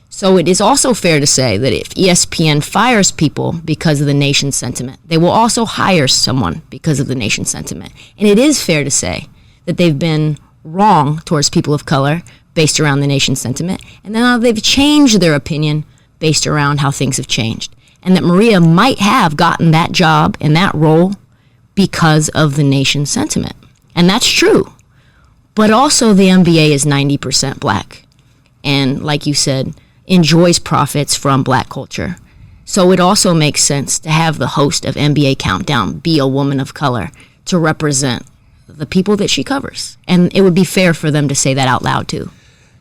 S3: So it is also fair to say that if ESPN fires people because of the nation's sentiment, they will also hire someone because of the nation's sentiment. And it is fair to say that they've been wrong towards people of color based around the nation's sentiment, and now they've changed their opinion based around how things have changed. And that Maria might have gotten that job and that role because of the nation's sentiment. And that's true. But also the NBA is 90% black. And like you said, enjoys profits from black culture. So it also makes sense to have the host of NBA Countdown be a woman of color to represent the people that she covers. And it would be fair for them to say that out loud too.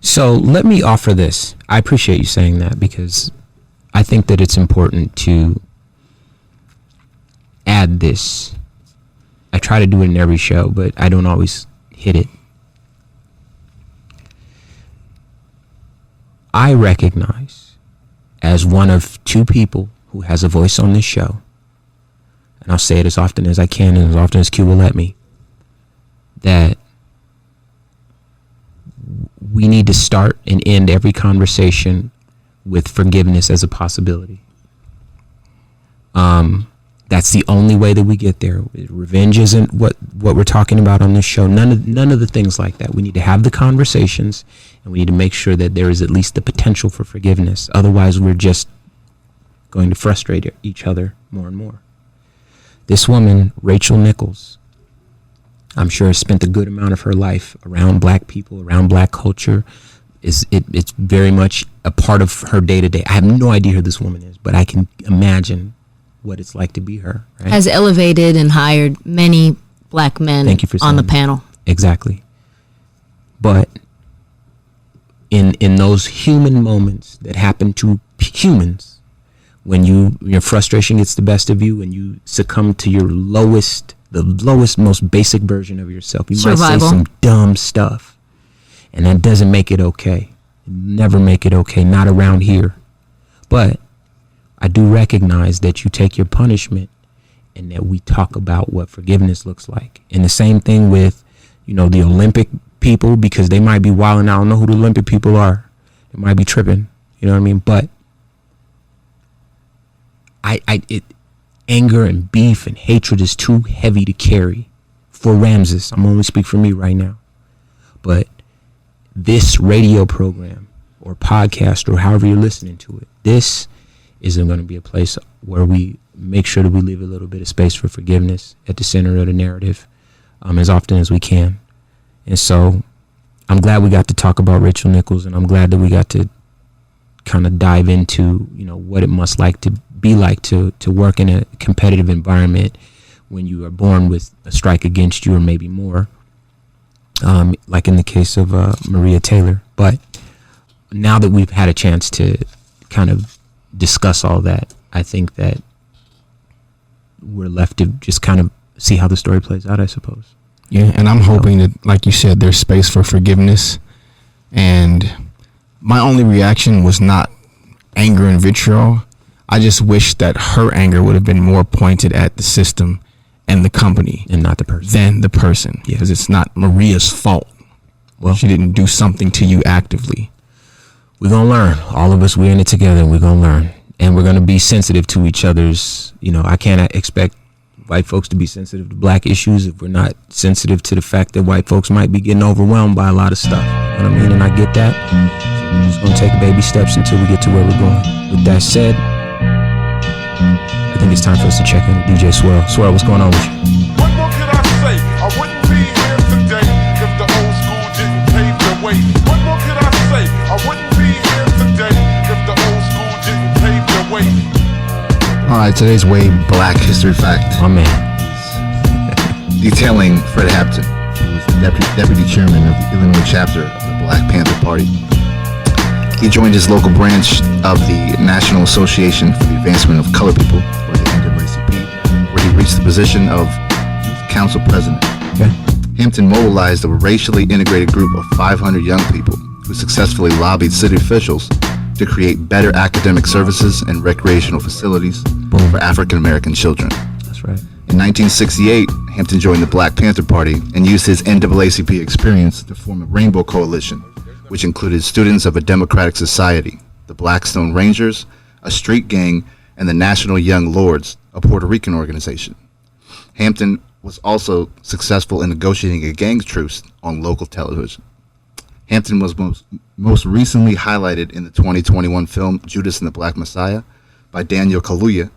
S1: So let me offer this. I appreciate you saying that because I think that it's important to add this. I try to do it in every show, but I don't always hit it. I recognize as one of two people who has a voice on this show, and I'll say it as often as I can and as often as Q will let me, that we need to start and end every conversation with forgiveness as a possibility. That's the only way that we get there. Revenge isn't what we're talking about on this show. None of the things like that. We need to have the conversations, and we need to make sure that there is at least the potential for forgiveness. Otherwise, we're just going to frustrate each other more and more. This woman, Rachel Nichols, I'm sure has spent a good amount of her life around black people, around black culture. It's very much a part of her day-to-day. I have no idea who this woman is, but I can imagine what it's like to be her. Right?
S3: Has elevated and hired many black men on the panel.
S1: Exactly. But in those human moments that happen to humans, when your frustration gets the best of you and you succumb to the lowest, most basic version of yourself, you might say some dumb stuff, and that doesn't make it okay. Never make it okay, not around here. But I do recognize that you take your punishment and that we talk about what forgiveness looks like. And the same thing with, the Olympic people, because they might be wilding. I don't know who the Olympic people are. They might be tripping. You know what I mean? But anger and beef and hatred is too heavy to carry for Ramses. I'm only speaking for me right now. But this radio program or podcast or however you're listening to it, this isn't going to be a place where we make sure that we leave a little bit of space for forgiveness at the center of the narrative as often as we can. And so I'm glad we got to talk about Rachel Nichols, and I'm glad that we got to kind of dive into, what it must be like to work in a competitive environment when you are born with a strike against you or maybe more, like in the case of Maria Taylor. But now that we've had a chance to kind of discuss all that, I think that we're left to just kind of see how the story plays out, I suppose.
S2: Yeah, and I'm hoping that, like you said, there's space for forgiveness. And my only reaction was not anger and vitriol. I just wish that her anger would have been more pointed at the system and the company,
S1: and not the person.
S2: Than the person, because it's not Maria's fault. Well, she didn't do something to you actively.
S1: We're going to learn. All of us, we're in it together, and we're going to learn. And we're going to be sensitive to each other's, I can't expect white folks to be sensitive to black issues if we're not sensitive to the fact that white folks might be getting overwhelmed by a lot of stuff. You know what I mean? And I get that. So we're just going to take baby steps until we get to where we're going. With that said, I think it's time for us to check in with DJ Swirl. Swirl, what's going on with you?
S6: What more can I say? I wouldn't be here today if the old school didn't pave the way. What more can I say? I wouldn't
S2: All right, today's way Black history fact.
S1: My man.
S2: Detailing Fred Hampton, who was the deputy chairman of the Illinois chapter of the Black Panther Party. He joined his local branch of the National Association for the Advancement of Colored People, or the NAACP, where he reached the position of Youth Council President.
S1: Okay.
S2: Hampton mobilized a racially integrated group of 500 young people who successfully lobbied city officials to create better academic services and recreational facilities for African American children.
S1: That's right.
S2: In 1968, Hampton joined the Black Panther Party and used his NAACP experience to form a rainbow coalition, which included students of a democratic society, the Blackstone Rangers, a street gang, and the National Young Lords, a Puerto Rican organization. Hampton was also successful in negotiating a gang truce on local television. Hampton was most recently highlighted in the 2021 film Judas and the Black Messiah by Daniel Kaluuya,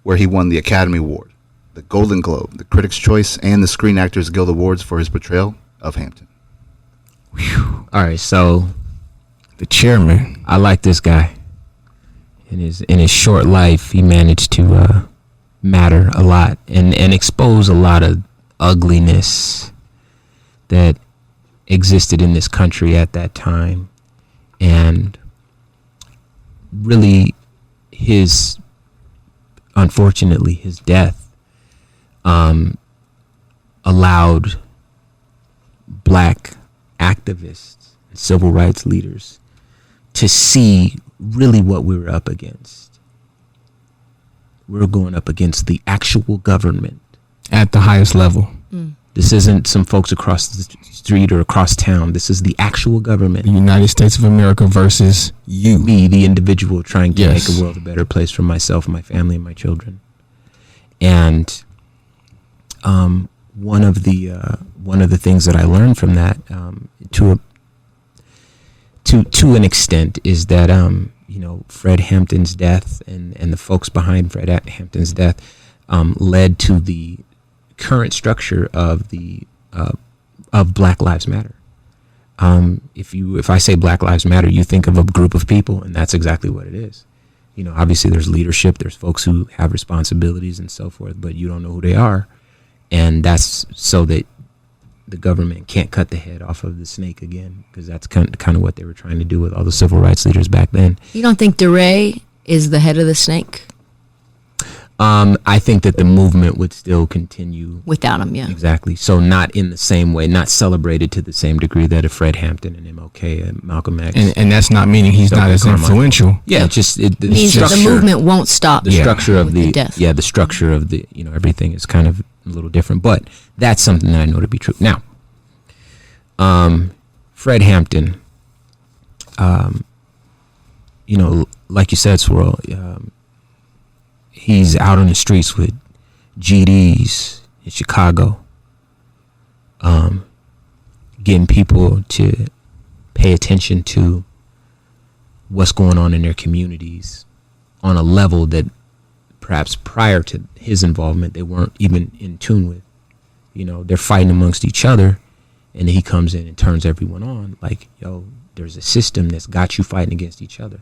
S2: where he won the Academy Award, the Golden Globe, the Critics' Choice, and the Screen Actors Guild Awards for his portrayal of Hampton.
S1: Whew. All right, so
S2: The chairman.
S1: I like this guy. In his short life, he managed to matter a lot and expose a lot of ugliness that existed in this country at that time. And really, unfortunately, his death allowed Black activists and civil rights leaders to see really what we were up against. We were going up against the actual government
S2: At the highest level.
S1: This isn't some folks across the street or across town. This is the actual government.
S2: The United States of America versus you.
S1: Me, the individual, trying to
S2: Yes.
S1: make the world a better place for myself, my family, and my children. And one of the things that I learned from that, to an extent, is that Fred Hampton's death and the folks behind Fred Hampton's death led to the current structure of of Black Lives Matter. If I say Black Lives Matter, you think of a group of people, and that's exactly what it is. Obviously there's leadership, there's folks who have responsibilities and so forth, but you don't know who they are, and that's so that the government can't cut the head off of the snake again, because that's kind of what they were trying to do with all the civil rights leaders back then.
S3: You don't think DeRay is the head of the snake?
S1: I think that the movement would still continue
S3: Without him, yeah.
S1: exactly. So not in the same way, not celebrated to the same degree that a Fred Hampton and MLK and Malcolm X.
S2: And that's not meaning he's not as influential.
S1: Yeah, just the
S3: Means that the
S1: structure.
S3: movement won't stop.
S1: The structure of
S3: with
S1: the
S3: death.
S1: the structure of the everything is kind of a little different, but that's something that I know to be true. Now, Fred Hampton, like you said, Swirl, he's out on the streets with GDs in Chicago, getting people to pay attention to what's going on in their communities on a level that perhaps prior to his involvement they weren't even in tune with. They're fighting amongst each other, and then he comes in and turns everyone on like, yo, there's a system that's got you fighting against each other.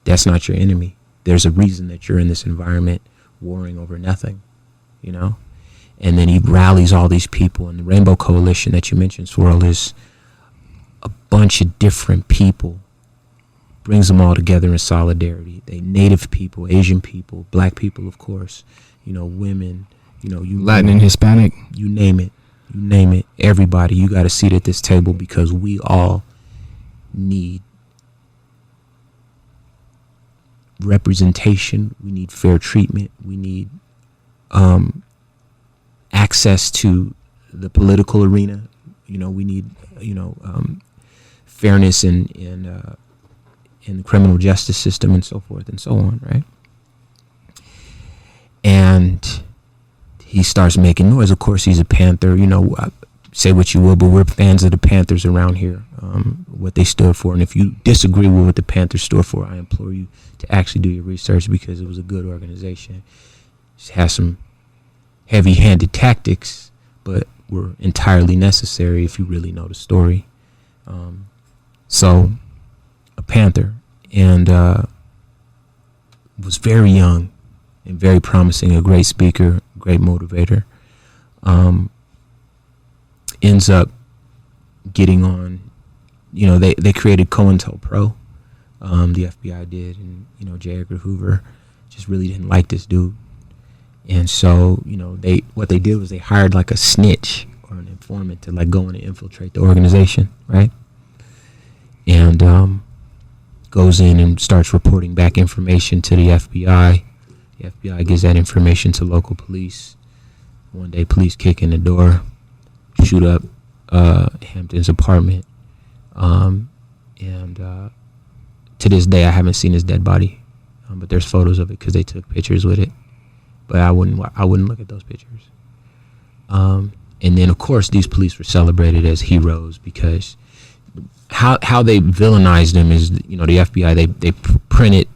S1: That's not your enemy. There's a reason that you're in this environment warring over nothing, And then he rallies all these people, and the Rainbow Coalition that you mentioned, Swirl, is a bunch of different people, brings them all together in solidarity. They Native people, Asian people, Black people, of course, women, you
S2: Latin and Hispanic.
S1: you name it, everybody. You got a seat at this table because we all need representation, we need fair treatment, we need access to the political arena, we need fairness in the criminal justice system and so forth and so on, right? And he starts making noise. Of course, he's a Panther. Say what you will, but we're fans of the Panthers around here, what they stood for. And if you disagree with what the Panthers stood for, I implore you to actually do your research, because it was a good organization. It has some heavy-handed tactics, but were entirely necessary if you really know the story. So, a Panther, and was very young and very promising, a great speaker, great motivator. Ends up getting on, they created COINTELPRO, the FBI did, and J. Edgar Hoover just really didn't like this dude, and so what they did was they hired like a snitch or an informant to like go in and infiltrate the organization, right? And goes in and starts reporting back information to the FBI. The FBI gives that information to local police. One day, police kick in the door, shoot up Hampton's apartment, and to this day, I haven't seen his dead body, but there's photos of it because they took pictures with it. But I wouldn't look at those pictures. And then, of course, these police were celebrated as heroes because how they villainized them is, the FBI, they printed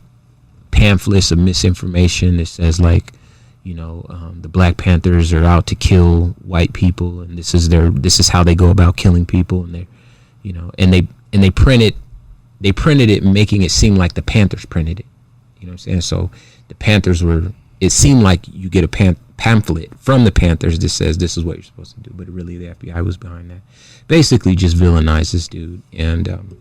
S1: pamphlets of misinformation that says like, the Black Panthers are out to kill white people, and this is how they go about killing people, and they printed it, making it seem like the Panthers printed it. You know what I'm saying? So the Panthers it seemed like you get a pamphlet from the Panthers that says this is what you're supposed to do, but really the FBI was behind that. Basically just villainized this dude and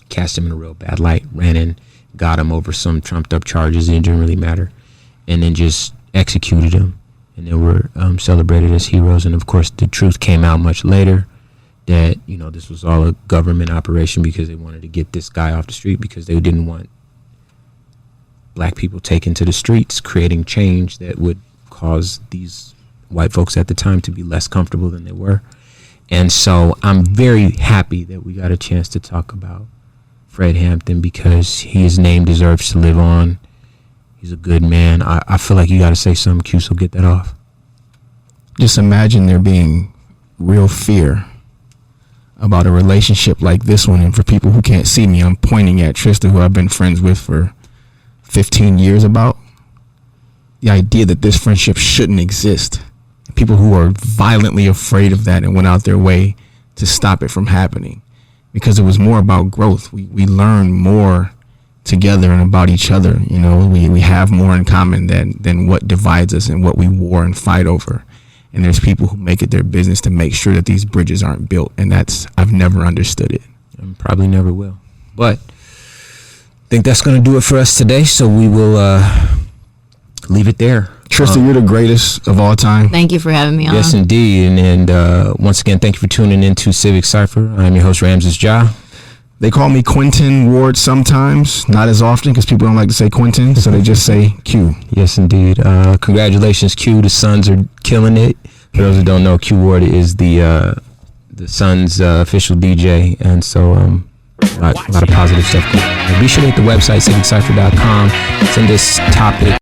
S1: cast him in a real bad light, ran in, got him over some trumped up charges, it didn't really matter, and then just executed him, and they were celebrated as heroes. And of course the truth came out much later that this was all a government operation because they wanted to get this guy off the street because they didn't want black people taken to the streets, creating change that would cause these white folks at the time to be less comfortable than they were. And so I'm very happy that we got a chance to talk about Fred Hampton because his name deserves to live on. He's a good man. I feel like you got to say something, Q, so get that off.
S2: Just imagine there being real fear about a relationship like this one. And for people who can't see me, I'm pointing at Trysta, who I've been friends with for 15 years, about the idea that this friendship shouldn't exist. People who are violently afraid of that and went out their way to stop it from happening because it was more about growth. We learn more together and about each other. We have more in common than what divides us and what we war and fight over. And there's people who make it their business to make sure that these bridges aren't built. And I've never understood it.
S1: And probably never will. But I think that's going to do it for us today. So we will leave it there.
S2: Trysta, you're the greatest of all time.
S3: Thank you for having me on.
S1: Yes, indeed. And once again, thank you for tuning in to Civic Cipher. I'm your host, Ramses Ja.
S2: They call me Quentin Ward sometimes, not as often because people don't like to say Quentin, so they just say Q.
S1: Yes, indeed. Congratulations, Q. The Suns are killing it. For those who don't know, Q Ward is the Suns official DJ, and so a lot of positive stuff going on. Be sure to hit the website, civiccipher.com. Send us topic.